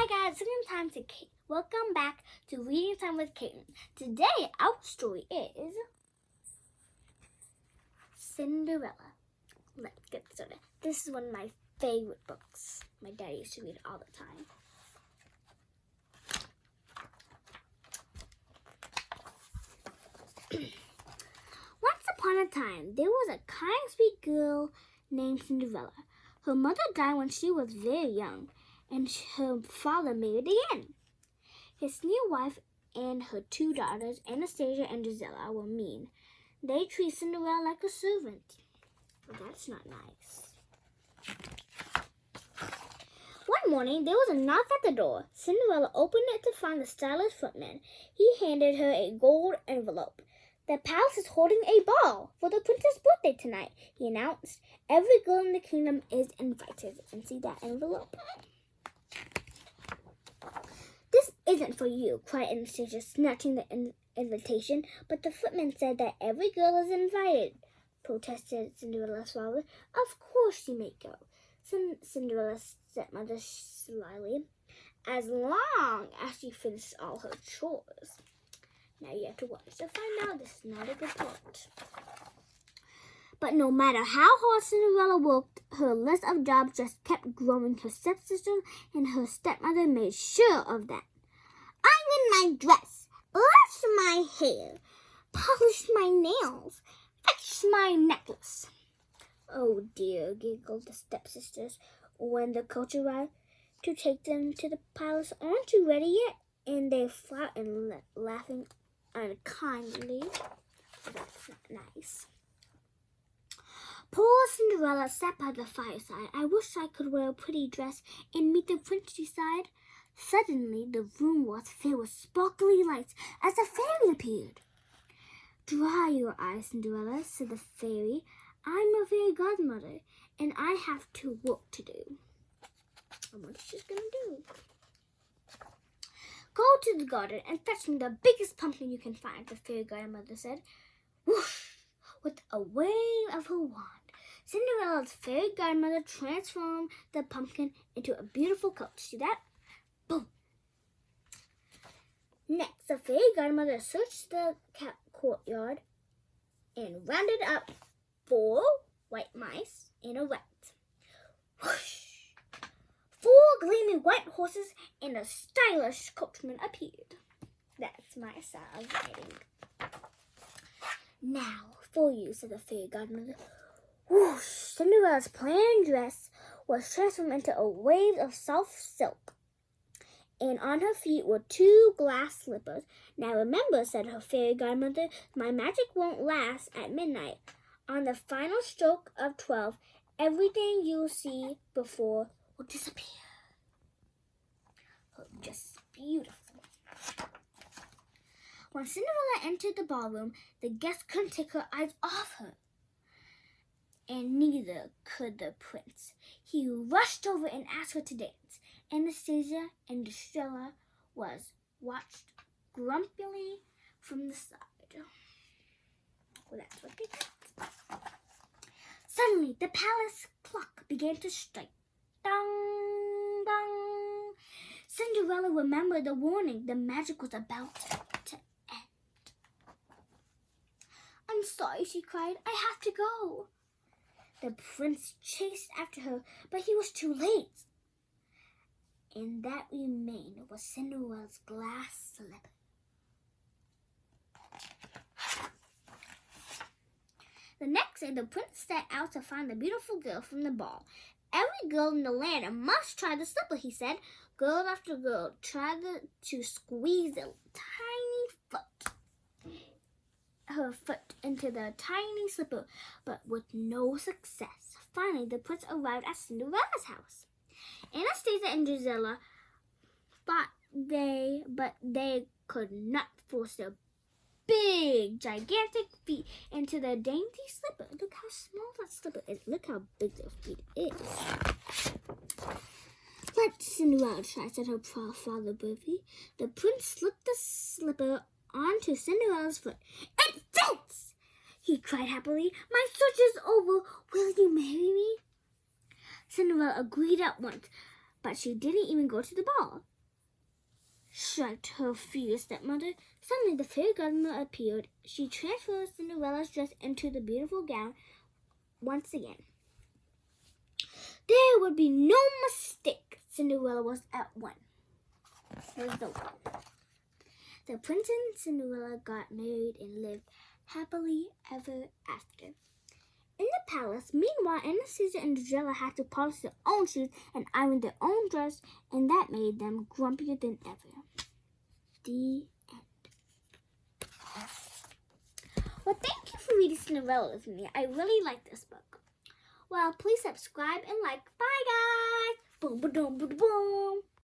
Hi guys, it's time to welcome back to Reading Time with Kaylin. Today our story is Cinderella. Let's get started. This is one of my favorite books. My daddy used to read it all the time. Once upon a time, there was a kind, sweet girl named Cinderella. Her mother died when she was very young, and her father married again. His new wife and her two daughters, Anastasia and Gisela, were mean. They treat Cinderella like a servant. Well, that's not nice. One morning, there was a knock at the door. Cinderella opened it to find the stylish footman. He handed her a gold envelope. "The palace is holding a ball for the prince's birthday tonight," he announced. "Every girl in the kingdom is invited." And see that envelope? "This isn't for you," cried Anastasia, snatching the invitation. "But the footman said that every girl is invited," protested Cinderella's father. "Of course you may go," Cinderella's stepmother slyly, "as long as she finishes all her chores." Now you have to watch to find out this is not a good part. But no matter how hard Cinderella worked, her list of jobs just kept growing. Her stepsister and her stepmother made sure of that. "Iron my dress, brush my hair, polish my nails, fix my necklace." "Oh dear," giggled the stepsisters when the coach arrived to take them to the palace. "Aren't you ready yet?" And they fought and laughing unkindly. That's not nice. Poor Cinderella sat by the fireside. "I wish I could wear a pretty dress and meet the prince," she sighed. Suddenly, the room was filled with sparkly lights as a fairy appeared. "Dry your eyes, Cinderella," said the fairy. "I'm your fairy godmother, and I have work to do." And what is she going to do? "Go to the garden and fetch me the biggest pumpkin you can find," the fairy godmother said. Whoosh! With a wave of her wand, Cinderella's fairy godmother transformed the pumpkin into a beautiful coat. See that? Boom! Next, the fairy godmother searched the courtyard and rounded up 4 white mice and a rat. Whoosh! 4 gleaming white horses and a stylish coachman appeared. That's my style of writing. "Now for you," said the fairy godmother. Whoosh! Cinderella's plain dress was transformed into a wave of soft silk, and on her feet were 2 glass slippers. "Now remember," said her fairy godmother, "my magic won't last at midnight. On the final stroke of 12, everything you see before will disappear." Oh, just beautiful. When Cinderella entered the ballroom, the guests couldn't take her eyes off her. And neither could the prince. He rushed over and asked her to dance. Anastasia and Gisela watched grumpily from the side. Well, that's what they did. Suddenly, the palace clock began to strike. Dong, dong. Cinderella remembered the warning. The magic was about to end. "I'm sorry," she cried. "I have to go." The prince chased after her, but he was too late. And that remained was Cinderella's glass slipper. The next day, the prince set out to find the beautiful girl from the ball. "Every girl in the land must try the slipper," he said. Girl after girl tried to squeeze her foot into the tiny slipper, but with no success. Finally, the prince arrived at Cinderella's house. Anastasia and Gisela thought but they could not force their big, gigantic feet into the dainty slipper. Look how small that slipper is. Look how big their feet is. "Let Cinderella try," said her father bravely. The prince slipped the slipper onto Cinderella's foot. "It fits!" he cried happily. "My search is over. Will you marry me?" Cinderella agreed at once, but she didn't even go to the ball. shrieked her furious stepmother. Suddenly the fairy godmother appeared. She transferred Cinderella's dress into the beautiful gown once again. There would be no mistake. Cinderella was at one. Was the one. The prince and Cinderella got married and lived happily ever after. In the palace, meanwhile, Anastasia and Cinderella had to polish their own shoes and iron their own dress, and that made them grumpier than ever. The end. Well, thank you for reading Cinderella with me. I really like this book. Well, please subscribe and like. Bye, guys. Boom, boom, boom, boom.